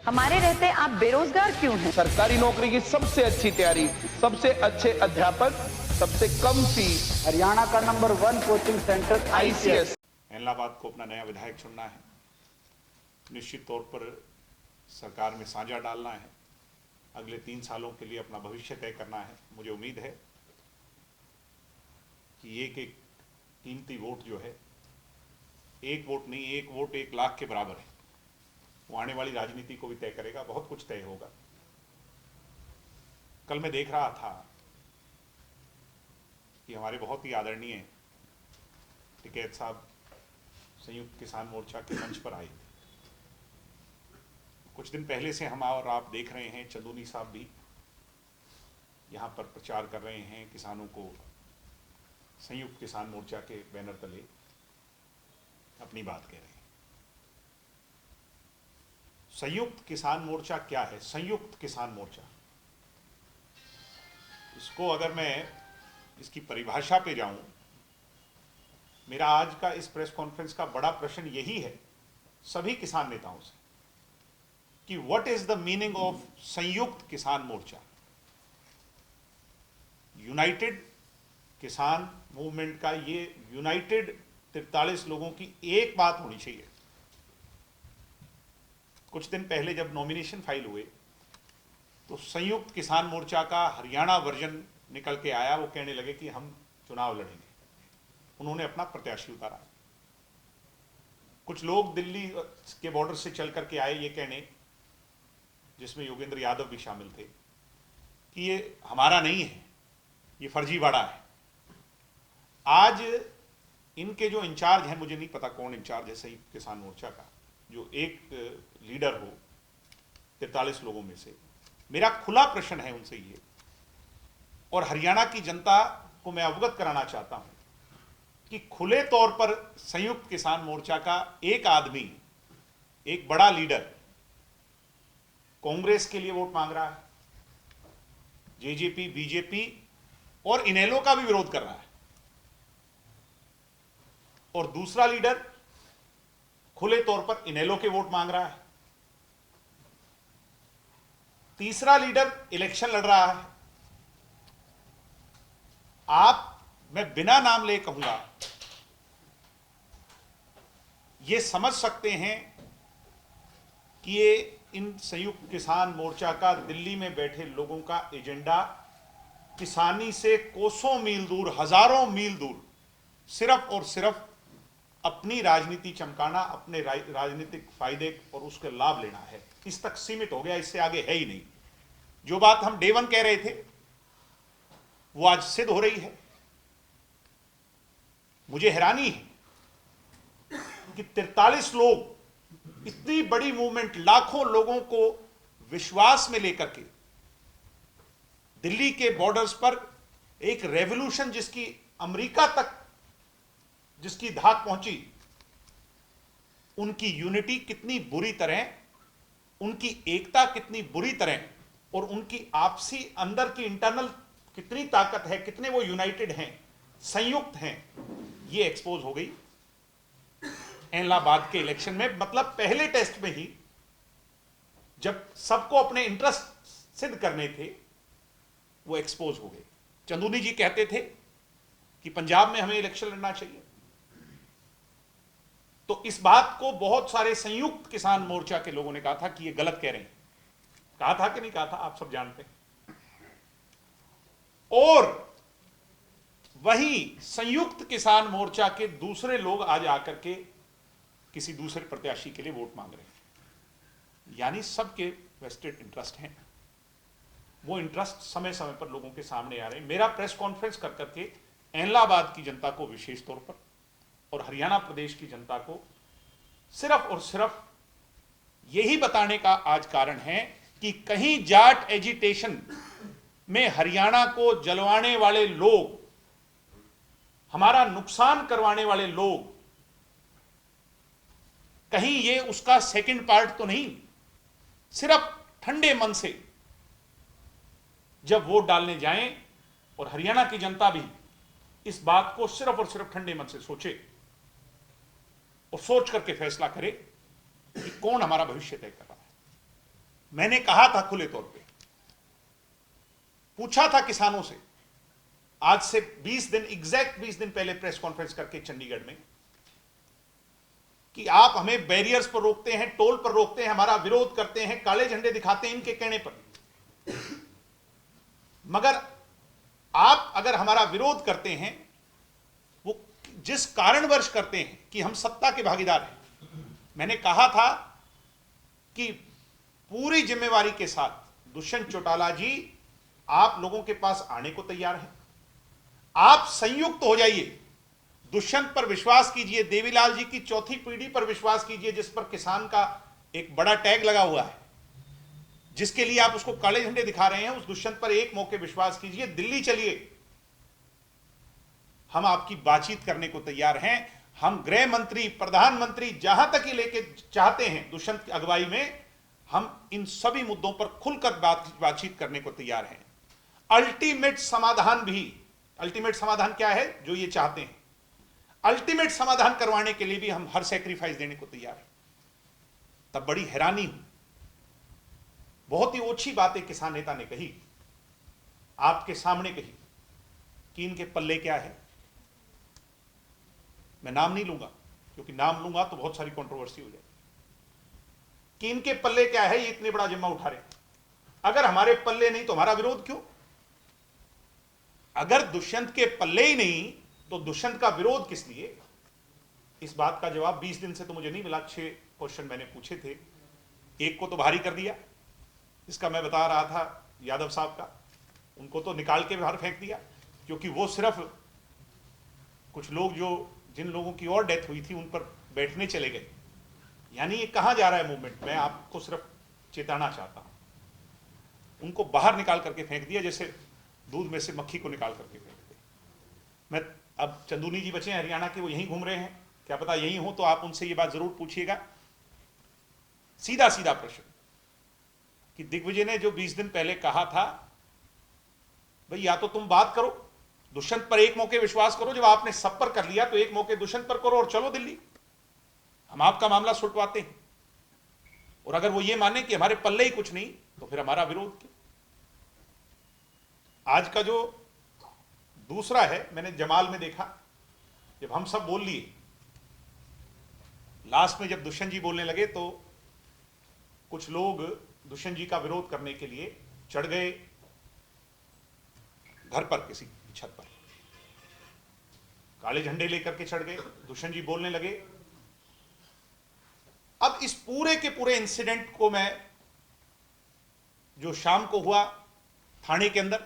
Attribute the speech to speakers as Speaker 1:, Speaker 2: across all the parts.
Speaker 1: हमारे रहते आप बेरोजगार क्यों हैं?
Speaker 2: सरकारी नौकरी की सबसे अच्छी तैयारी, सबसे अच्छे अध्यापक, सबसे कम फीस,
Speaker 3: हरियाणा का number 1 coaching centre
Speaker 2: ICS.
Speaker 4: Allahabad को अपना नया विधायक चुनना है। निश्चित तौर पर सरकार में साझा डालना है। अगले 3 सालों के लिए अपना भविष्य तय करना है। मुझे उम्मीद है कि एक एक कीमती वोट जो है, एक वोट नहीं, एक वोट 1 लाख के बराबर है। वो आने वाली राजनीति को भी तय करेगा, बहुत कुछ तय होगा। कल मैं देख रहा था कि हमारे बहुत ही आदरणीय टिकैत साहब संयुक्त किसान मोर्चा के मंच पर आए थे। कुछ दिन पहले से हम और आप देख रहे हैं, चंदूनी साहब भी यहाँ पर प्रचार कर रहे हैं, किसानों को संयुक्त किसान मोर्चा के बैनर तले अपनी बात कह रहे हैं। संयुक्त किसान मोर्चा क्या है? संयुक्त किसान मोर्चा, इसको अगर मैं इसकी परिभाषा पे जाऊं, मेरा आज का इस प्रेस कॉन्फ्रेंस का बड़ा प्रश्न यही है सभी किसान नेताओं से कि what is the meaning of संयुक्त किसान मोर्चा? यूनाइटेड किसान मूवमेंट का ये यूनाइटेड 43 लोगों की एक बात होनी चाहिए। कुछ दिन पहले जब नॉमिनेशन फाइल हुए तो संयुक्त किसान मोर्चा का हरियाणा वर्जन निकल के आया। वो कहने लगे कि हम चुनाव लड़ेंगे। उन्होंने अपना प्रत्याशी उतारा। कुछ लोग दिल्ली के बॉर्डर से चल करके आए ये कहने, जिसमें योगेंद्र यादव भी शामिल थे, कि ये हमारा नहीं है, ये फर्जीवाड़ा है। आज इनके जो इंचार्ज हैं, मुझे नहीं पता कौन इंचार्ज है संयुक्त किसान मोर्चा का, जो एक लीडर हो 43 लोगों में से, मेरा खुला प्रश्न है उनसे ये, और हरियाणा की जनता को मैं अवगत कराना चाहता हूं कि खुले तौर पर संयुक्त किसान मोर्चा का एक आदमी, एक बड़ा लीडर कांग्रेस के लिए वोट मांग रहा है, जेजेपी, बीजेपी और इनेलो का भी विरोध कर रहा है, और दूसरा लीडर खुले तौर पर इनेलो के वोट मांग रहा है, तीसरा लीडर इलेक्शन लड़ रहा है। मैं बिना नाम ले कहूंगा, ये समझ सकते हैं कि ये इन संयुक्त किसान मोर्चा का दिल्ली में बैठे लोगों का एजेंडा किसानी से कोसों मील दूर, हजारों मील दूर, सिर्फ और सिर्फ अपनी राजनीति चमकाना, अपने राजनीतिक फायदे और उसके लाभ लेना है। इस तक सीमित हो गया, इससे आगे है ही नहीं। जो बात हम डे 1 कह रहे थे वो आज सिद्ध हो रही है। मुझे हैरानी है कि 43 लोग, इतनी बड़ी मूवमेंट, लाखों लोगों को विश्वास में लेकर के दिल्ली के बॉर्डर्स पर एक रेवोल्यूशन, जिसकी अमेरिका तक जिसकी धाक पहुंची, उनकी यूनिटी कितनी बुरी तरह, उनकी एकता कितनी बुरी तरह, और उनकी आपसी अंदर की इंटरनल कितनी ताकत है, कितने वो यूनाइटेड हैं, संयुक्त हैं, ये एक्सपोज हो गई इलाहाबाद के इलेक्शन में। मतलब पहले टेस्ट में ही जब सबको अपने इंटरेस्ट सिद्ध करने थे, वो एक्सपोज हो गए। चंदूनी जी कहते थे कि पंजाब में हमें इलेक्शन लड़ना चाहिए, तो इस बात को बहुत सारे संयुक्त किसान मोर्चा के लोगों ने कहा था कि ये गलत कह रहे हैं। कहा था कि नहीं कहा था, आप सब जानते हैं। और वहीं संयुक्त किसान मोर्चा के दूसरे लोग आज आकर के किसी दूसरे प्रत्याशी के लिए वोट मांग रहे हैं। यानी सबके वेस्टेड इंटरेस्ट हैं। वो इंटरेस्ट समय समय पर लोगों के सामने आ रहे हैं। मेरा प्रेस कॉन्फ्रेंस कर करके इलाहाबाद की जनता को विशेष तौर पर और हरियाणा प्रदेश की जनता को सिर्फ और सिर्फ यही बताने का आज कारण है कि कहीं जाट एजिटेशन में हरियाणा को जलवाने वाले लोग, हमारा नुकसान करवाने वाले लोग, कहीं ये उसका सेकंड पार्ट तो नहीं, सिर्फ ठंडे मन से जब वोट डालने जाएं, और हरियाणा की जनता भी इस बात को सिर्फ और सिर्फ ठंडे मन से सोचे और सोच करके फैसला करे कि कौन हमारा भविष्य तय कर रहा है। मैंने कहा था खुले तौर पे, पूछा था किसानों से आज से 20 दिन, एग्जैक्ट 20 दिन पहले प्रेस कॉन्फ्रेंस करके चंडीगढ़ में, कि आप हमें बैरियर्स पर रोकते हैं, टोल पर रोकते हैं, हमारा विरोध करते हैं, काले झंडे दिखाते हैं इनके कहने पर, मगर आप अगर हमारा विरोध करते हैं, वो जिस कारणवश करते हैं कि हम सत्ता के भागीदार हैं, मैंने कहा था कि पूरी जिम्मेवारी के साथ दुष्यंत चौटाला जी आप लोगों के पास आने को तैयार हैं, आप संयुक्त हो जाइए, दुष्यंत पर विश्वास कीजिए, देवीलाल जी की चौथी पीढ़ी पर विश्वास कीजिए, जिस पर किसान का एक बड़ा टैग लगा हुआ है, जिसके लिए आप उसको काले झंडे दिखा रहे हैं, उस दुष्यंत पर एक मौके विश्वास कीजिए, दिल्ली चलिए, हम आपकी बातचीत करने को तैयार हैं। हम गृह मंत्री, प्रधानमंत्री, जहां तक ही लेके चाहते हैं दुष्यंत की अगुवाई में, हम इन सभी मुद्दों पर खुलकर बातचीत करने को तैयार हैं। अल्टीमेट समाधान क्या है जो ये चाहते हैं, अल्टीमेट समाधान करवाने के लिए भी हम हर सैक्रिफाइस देने को तैयार हैं। तब बड़ी हैरानी हुई, बहुत ही ओछी बात एक किसान नेता ने कही, आपके सामने कही, कि इनके पल्ले क्या है। मैं नाम नहीं लूंगा, क्योंकि नाम लूंगा तो बहुत सारी कंट्रोवर्सी हो जाएगी, कि इनके पल्ले क्या है, ये इतने बड़ा जिम्मा उठा रहे हैं। अगर हमारे पल्ले नहीं तो हमारा विरोध क्यों? अगर दुष्यंत के पल्ले ही नहीं तो दुष्यंत का विरोध किस लिए? इस बात का जवाब 20 दिन से तो मुझे नहीं मिला। 6 क्वेश्चन मैंने पूछे थे, एक को तो भारी कर दिया, इसका मैं बता रहा था यादव साहब का, उनको तो निकाल के बाहर फेंक दिया, क्योंकि वो सिर्फ कुछ लोग जिन लोगों की और डेथ हुई थी उन पर बैठने चले गए। यानी ये कहां जा रहा है मूवमेंट, मैं आपको सिर्फ चेताना चाहता हूं। उनको बाहर निकाल करके फेंक दिया, जैसे दूध में से मक्खी को निकाल करके फेंक दिया। मैं अब चंदूनी जी बचे हैं हरियाणा के, वो यहीं घूम रहे हैं, क्या पता यहीं हो तो आप उनसे ये बात जरूर पूछिएगा। सीधा सीधा प्रश्न कि दिग्विजय ने जो 20 दिन पहले कहा था, भाई या तो तुम बात करो, दुष्यंत पर एक मौके विश्वास करो, जब आपने सब पर कर लिया तो एक मौके दुष्यंत पर करो और चलो दिल्ली, हम आपका मामला सुलटवाते हैं। और अगर वो ये माने कि हमारे पल्ले ही कुछ नहीं तो फिर हमारा विरोध क्यों? आज का जो दूसरा है, मैंने जमाल में देखा, जब हम सब बोल लिए, लास्ट में जब दुष्यंत जी बोलने लगे तो कुछ लोग दुष्यंत जी का विरोध करने के लिए चढ़ गए घर पर, किसी छत पर काले झंडे लेकर के चढ़ गए, दुष्यंत जी बोलने लगे। अब इस पूरे के पूरे इंसिडेंट को मैं, जो शाम को हुआ थाने के अंदर,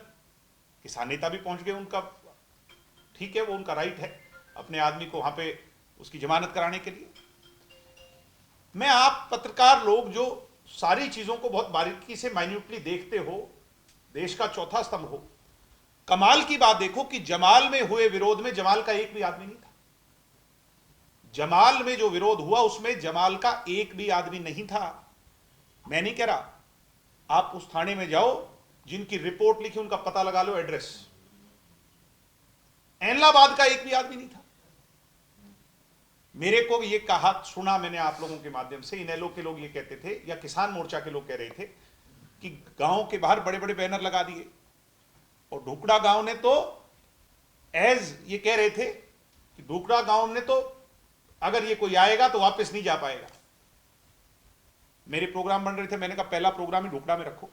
Speaker 4: किसान नेता भी पहुंच गए, उनका ठीक है, वो उनका राइट है अपने आदमी को वहां पे उसकी जमानत कराने के लिए। मैं, आप पत्रकार लोग जो सारी चीजों को बहुत बारीकी से माइन्यूटली देखते हो, देश का चौथा स्तंभ हो, कमाल की बात देखो कि जमाल में हुए विरोध में जमाल का एक भी आदमी नहीं था। जमाल में जो विरोध हुआ उसमें जमाल का एक भी आदमी नहीं था। मैं नहीं कह रहा, आप उस थाने में जाओ, जिनकी रिपोर्ट लिखी उनका पता लगा लो, एड्रेस। एनलाबाद का एक भी आदमी नहीं था। मेरे को ये कहा सुना मैंने आप लोगों के माध्यम से, इनेलो के लोग ये कहते थे, या किसान मोर्चा के लोग कह रहे थे कि गांव के बाहर बड़े बड़े बैनर लगा दिए, और ढुकड़ा गांव ने तो एज ये कह रहे थे कि ढुकड़ा गांव ने तो अगर ये कोई आएगा तो वापस नहीं जा पाएगा। मेरे प्रोग्राम बन रहे थे, मैंने कहा पहला प्रोग्राम ही ढुकड़ा में रखो।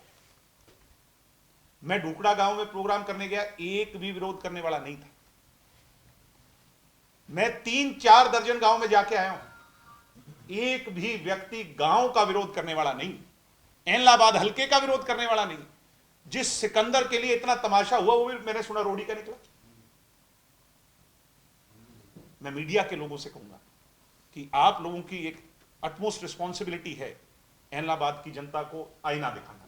Speaker 4: मैं ढुकड़ा गांव में प्रोग्राम करने गया, एक भी विरोध करने वाला नहीं था। मैं 3-4 दर्जन गांव में जाके आया हूं, एक भी व्यक्ति गांव का विरोध करने वाला नहीं, एनलाबाद हल्के का विरोध करने वाला नहीं। जिस सिकंदर के लिए इतना तमाशा हुआ वो भी मैंने सुना रोडी का निकला। मैं मीडिया के लोगों से कहूंगा कि आप लोगों की एक अटमोस्ट रिस्पॉन्सिबिलिटी है एनलाबाद की जनता को आईना दिखाना।